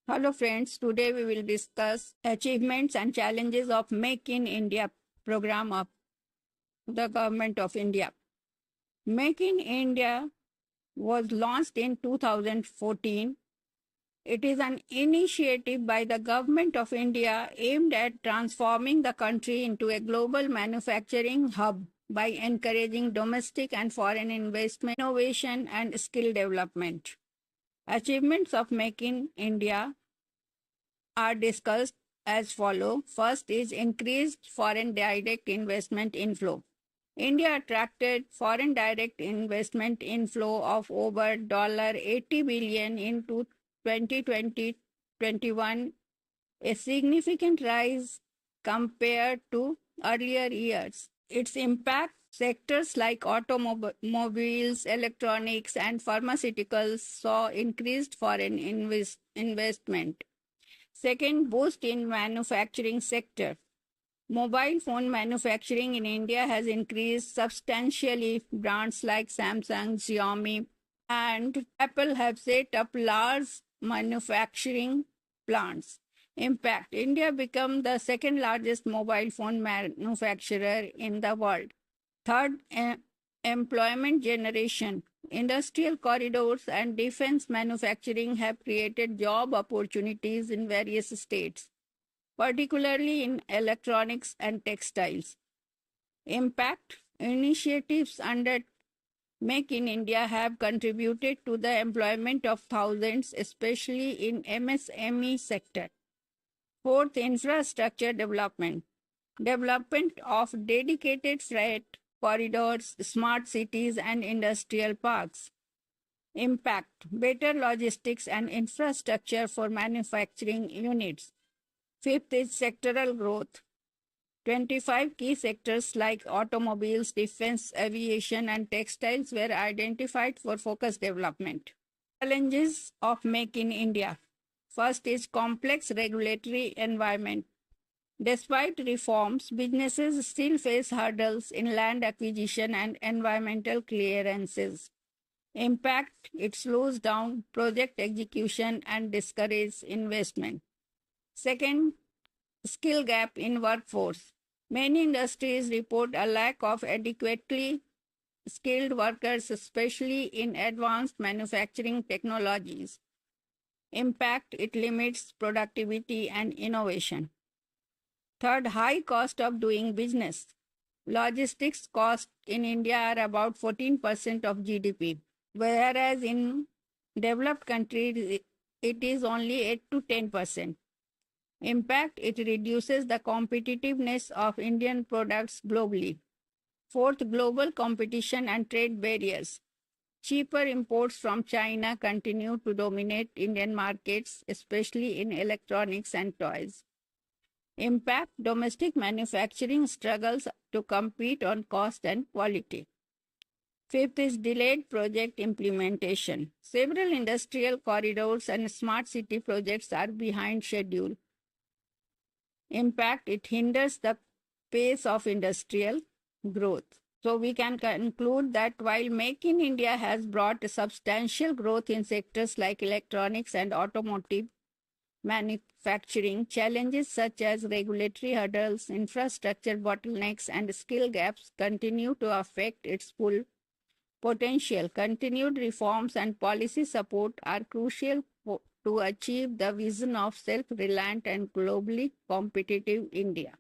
Hello friends, today we will discuss achievements and challenges of Make in India program of the government of India. Make in India was launched in 2014. It is an initiative by the government of India aimed at transforming the country into a global manufacturing hub by encouraging domestic and foreign investment, innovation and skill development. Achievements of Make in India are discussed as follow. First is increased foreign direct investment inflow. India attracted foreign direct investment inflow of over $80 billion in 2020-21, a significant rise compared to earlier years. Its impact sectors like automobiles, electronics, and pharmaceuticals saw increased foreign investment. Second, boost in manufacturing sector. Mobile phone manufacturing in India has increased substantially. Brands like Samsung, Xiaomi, and Apple have set up large manufacturing plants. Impact. India became the second largest mobile phone manufacturer in the world. Third, employment generation. Industrial corridors and defense manufacturing have created job opportunities in various states, particularly in electronics and textiles. Impact initiatives under Make in India have contributed to the employment of thousands, especially in MSME sector. Fourth, infrastructure development. Development of dedicated freight corridors, smart cities, and industrial parks. Impact, better logistics and infrastructure for manufacturing units. Fifth is sectoral growth. 25 key sectors like automobiles, defense, aviation, and textiles were identified for focused development. Challenges of Make in India. First is complex regulatory environment. Despite reforms, businesses still face hurdles in land acquisition and environmental clearances. Impact, it slows down project execution and discourages investment. Second, skill gap in workforce. Many industries report a lack of adequately skilled workers, especially in advanced manufacturing technologies. Impact, it limits productivity and innovation. Third, high cost of doing business. Logistics costs in India are about 14% of GDP, whereas in developed countries it is only 8 to 10%. Impact, it reduces the competitiveness of Indian products globally. Fourth, global competition and trade barriers. Cheaper imports from China continue to dominate Indian markets, especially in electronics and toys. Impact, domestic manufacturing struggles to compete on cost and quality. Fifth is delayed project implementation. Several industrial corridors and smart city projects are behind schedule. Impact, it hinders the pace of industrial growth. So we can conclude that while Make in India has brought substantial growth in sectors like electronics and automotive manufacturing, challenges such as regulatory hurdles, infrastructure bottlenecks, and skill gaps continue to affect its full potential. Continued reforms and policy support are crucial to achieve the vision of self-reliant and globally competitive India.